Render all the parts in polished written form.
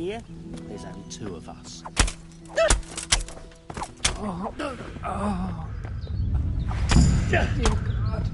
here, there's only two of us. Oh, oh. Dear God.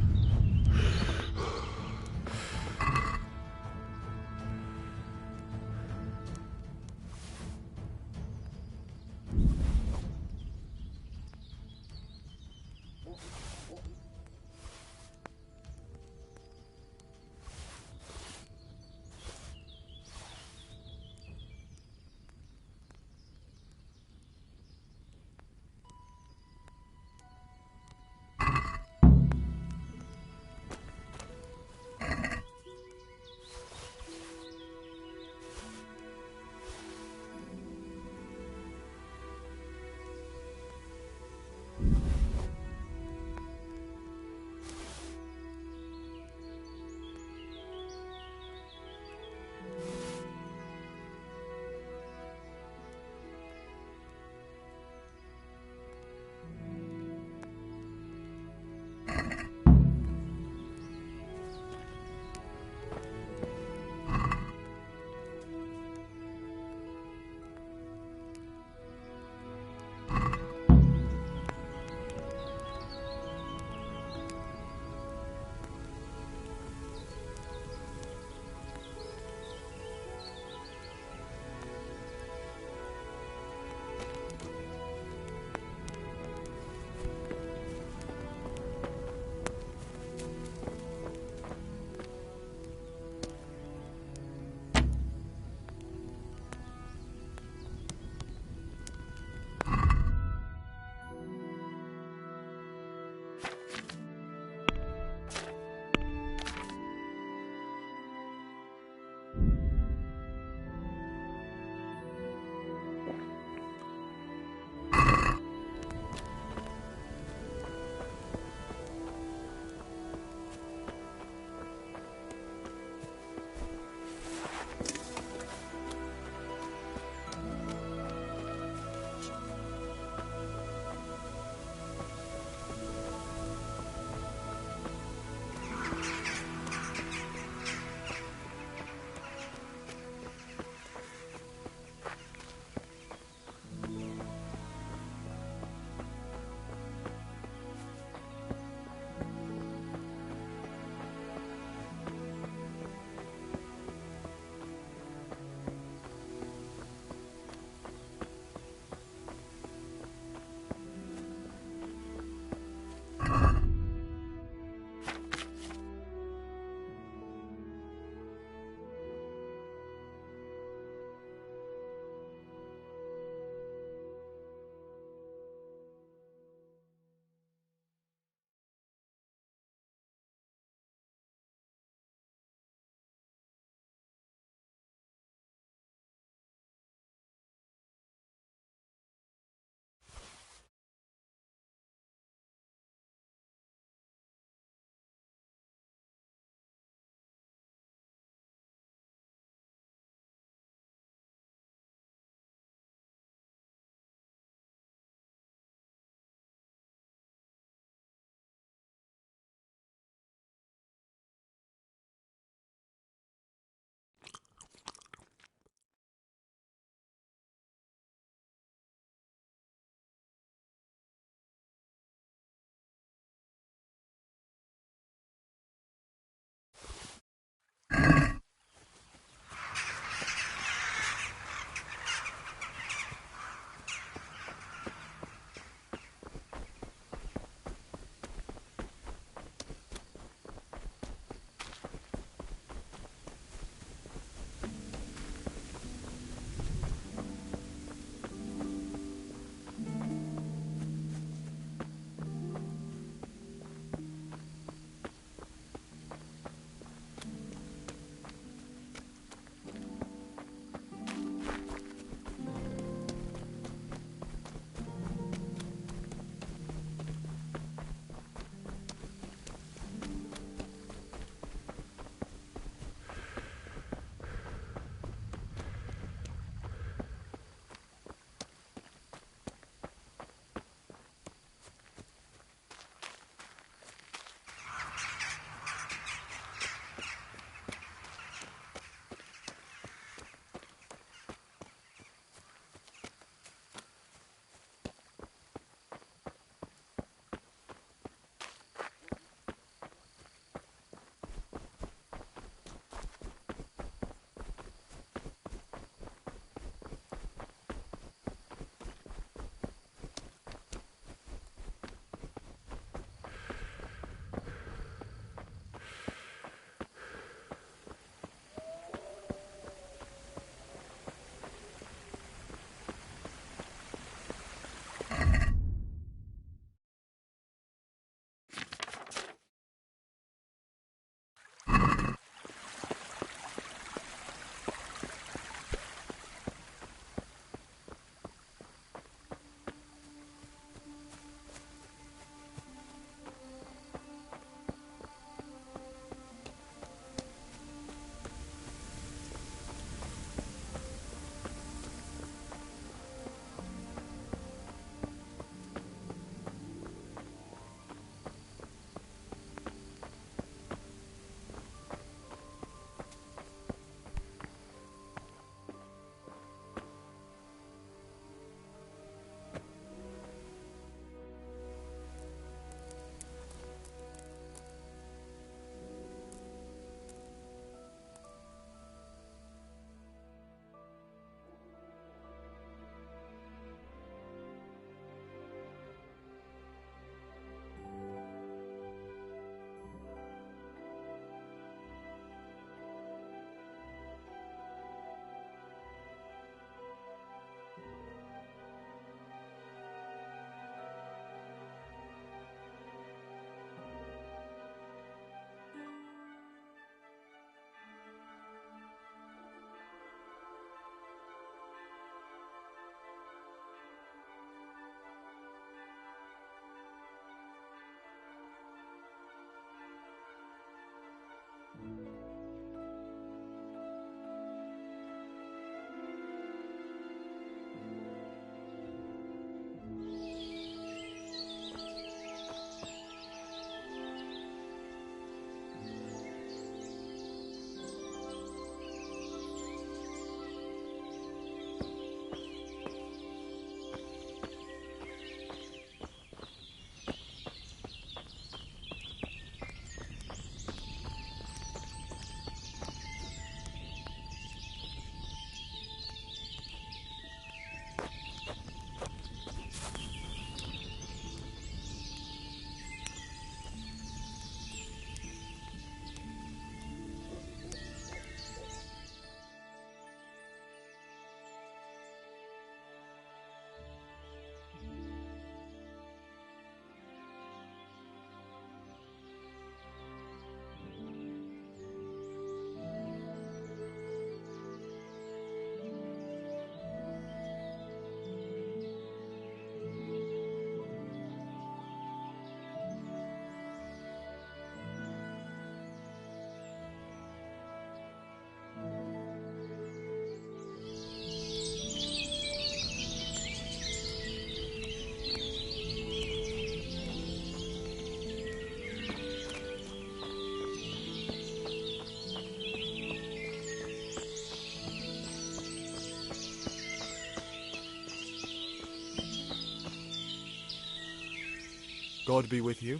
God be with you.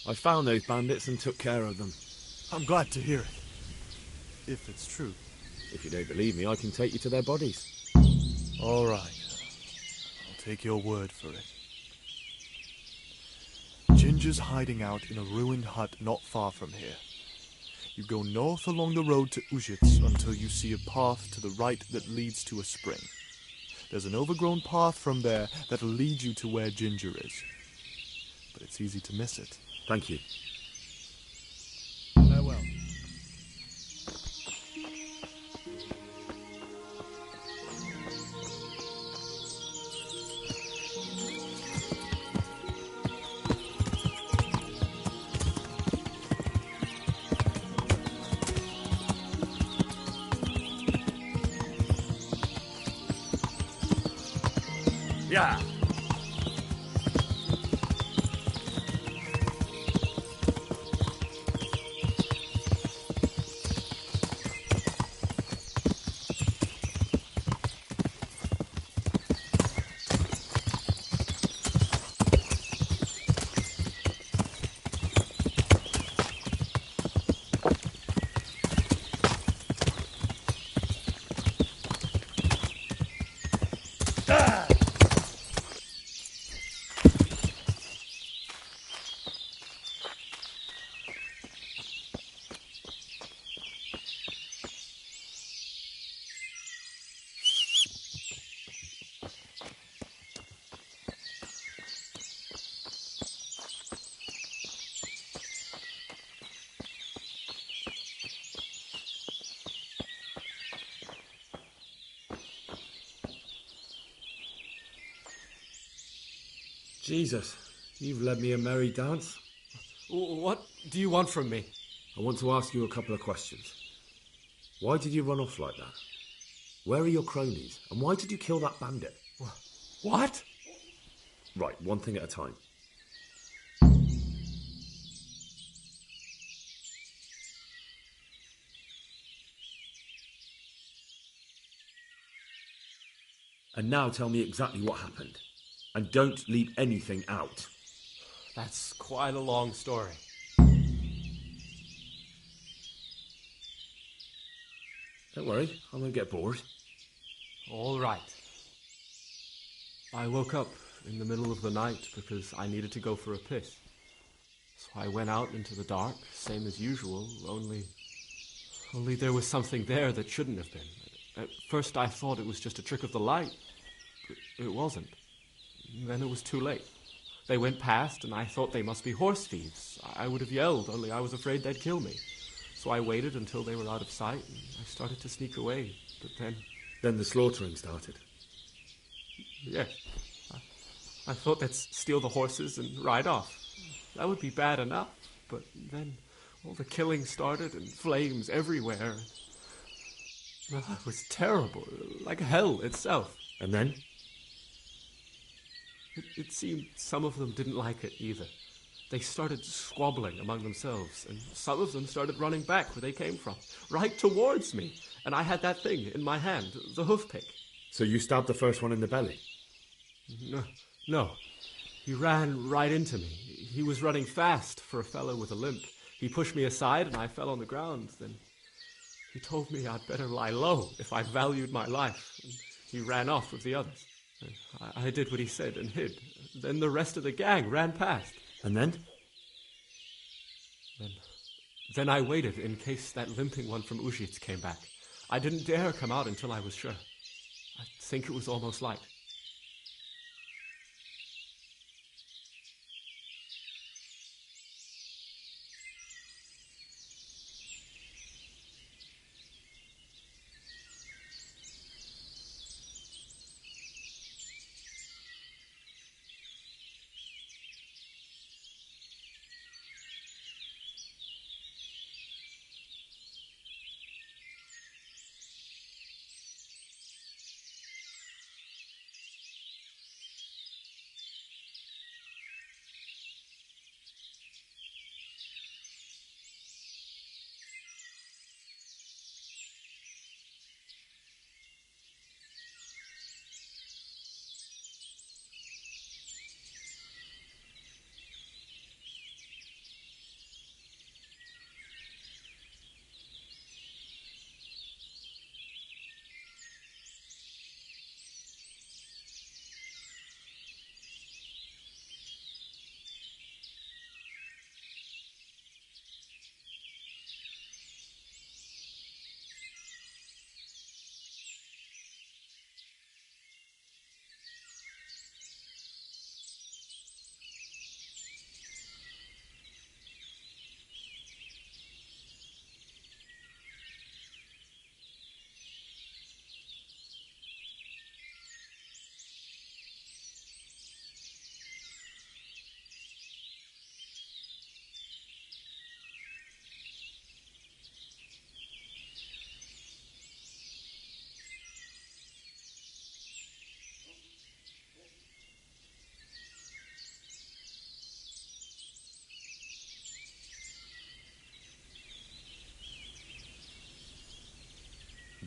I found those bandits and took care of them. I'm glad to hear it. If it's true. If you don't believe me, I can take you to their bodies. All right. I'll take your word for it. Ginger's hiding out in a ruined hut not far from here. You go north along the road to xX until you see a path to the right that leads to a spring. There's an overgrown path from there that'll lead you to where Ginger is. But it's easy to miss it. Thank you. Farewell. Yeah. Jesus, you've led me a merry dance. What do you want from me? I want to ask you a couple of questions. Why did you run off like that? Where are your cronies? And why did you kill that bandit? What? Right, one thing at a time. And now tell me exactly what happened. And don't leave anything out. That's quite a long story. Don't worry, I won't get bored. All right. I woke up in the middle of the night because I needed to go for a piss. So I went out into the dark, same as usual, only there was something there that shouldn't have been. At first I thought it was just a trick of the light, but it wasn't. Then it was too late. They went past, and I thought they must be horse thieves. I would have yelled, only I was afraid they'd kill me. So I waited until they were out of sight, and I started to sneak away. But then... Then the slaughtering started. Yes. I thought they'd steal the horses and ride off. That would be bad enough. But then all the killing started, and flames everywhere. It was terrible, like hell itself. And then? It seemed some of them didn't like it either. They started squabbling among themselves, and some of them started running back where they came from, right towards me. And I had that thing in my hand, the hoof pick. So you stabbed the first one in the belly? No. He ran right into me. He was running fast for a fellow with a limp. He pushed me aside, and I fell on the ground. Then he told me I'd better lie low if I valued my life. And he ran off with the others. I did what he said and hid. Then the rest of the gang ran past. And then? Then I waited in case that limping one from xX came back. I didn't dare come out until I was sure. I think it was almost light.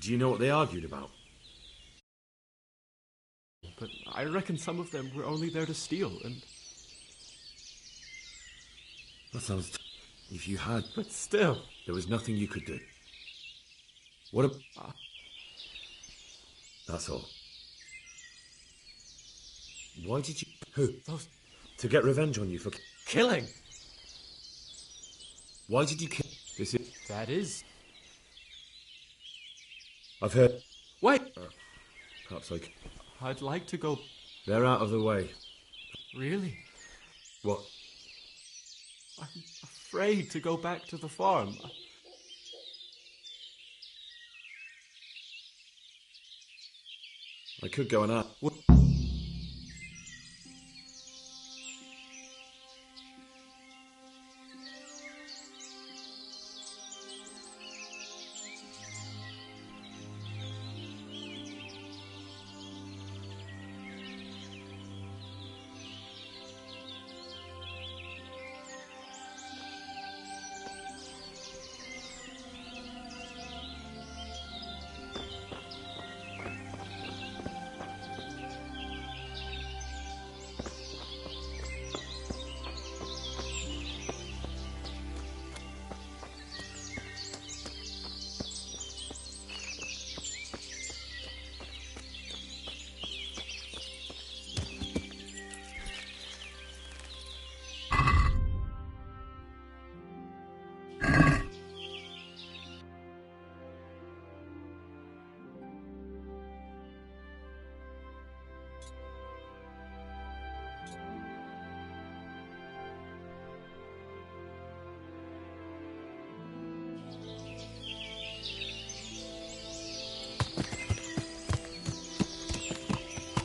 Do you know what they argued about? But I reckon some of them were only there to steal, and... That sounds... If you had... But still... There was nothing you could do. What a... That's all. Why did you... Who? Those... To get revenge on you for... Killing! Why did you kill... This is... That is... I've heard... Wait! Perhaps like... I'd like to go... They're out of the way. Really? What? I'm afraid to go back to the farm. I could go and ask... What?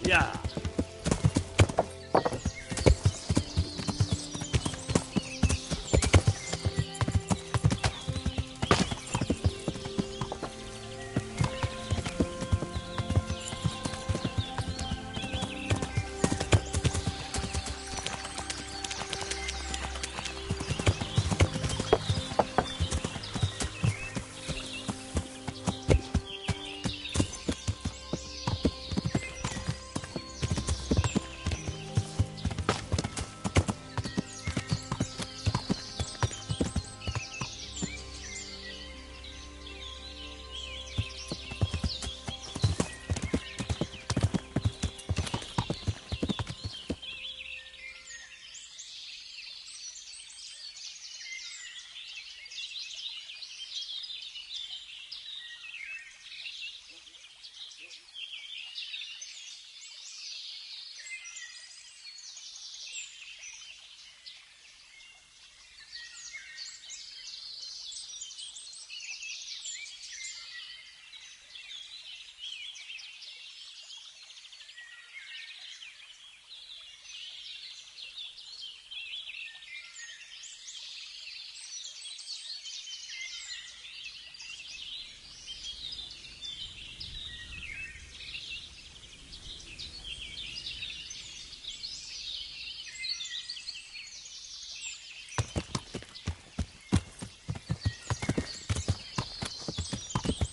Yeah.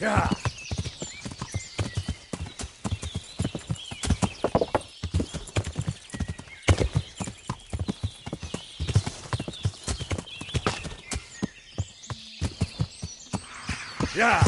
Yeah. Yeah.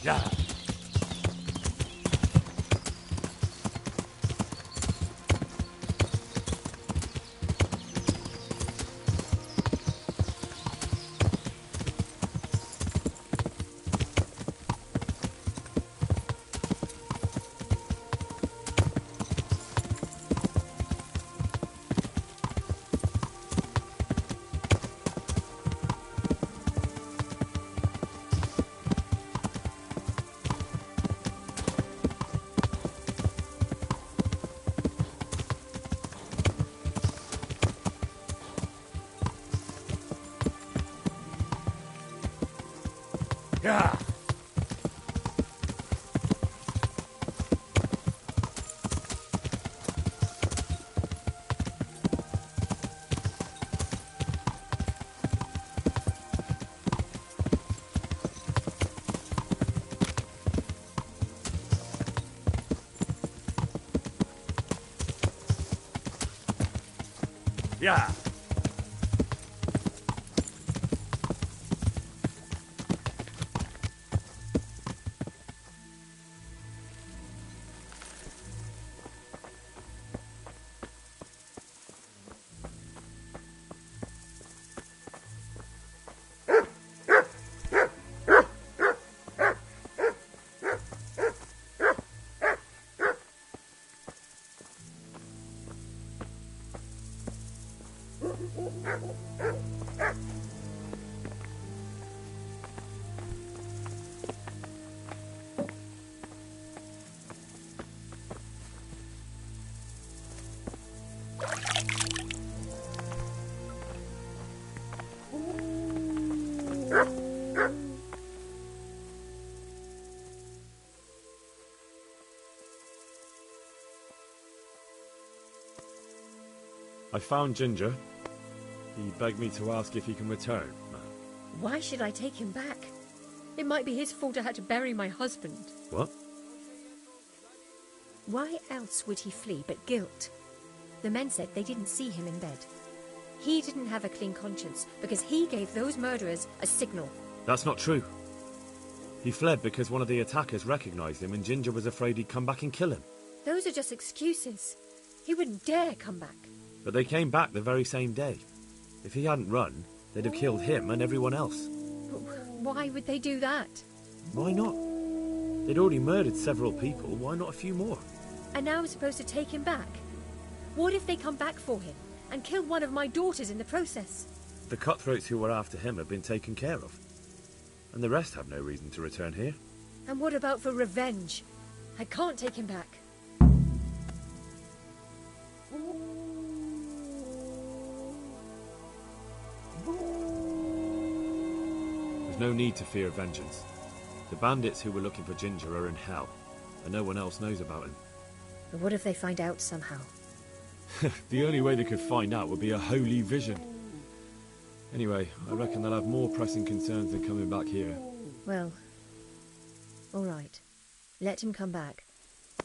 Yeah. Yeah. Yeah. I found Ginger. He begged me to ask if he can return. Why should I take him back? It might be his fault I had to bury my husband. What? Why else would he flee but guilt? The men said they didn't see him in bed. He didn't have a clean conscience because he gave those murderers a signal. That's not true. He fled because one of the attackers recognized him and Ginger was afraid he'd come back and kill him. Those are just excuses. He wouldn't dare come back. But they came back the very same day. If he hadn't run, they'd have killed him and everyone else. But why would they do that? Why not? They'd already murdered several people, why not a few more? And now I'm supposed to take him back? What if they come back for him and kill one of my daughters in the process? The cutthroats who were after him have been taken care of. And the rest have no reason to return here. And what about for revenge? I can't take him back. There's no need to fear vengeance. The bandits who were looking for Ginger are in hell, and no one else knows about him. But what if they find out somehow? The only way they could find out would be a holy vision. Anyway, I reckon they'll have more pressing concerns than coming back here. Well, all right. Let him come back.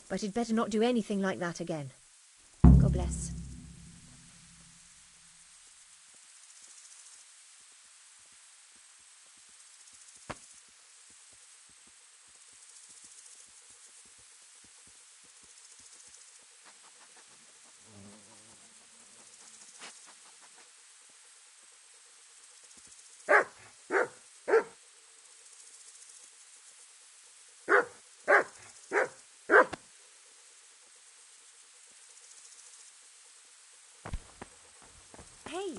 But he'd better not do anything like that again. God bless. Hey,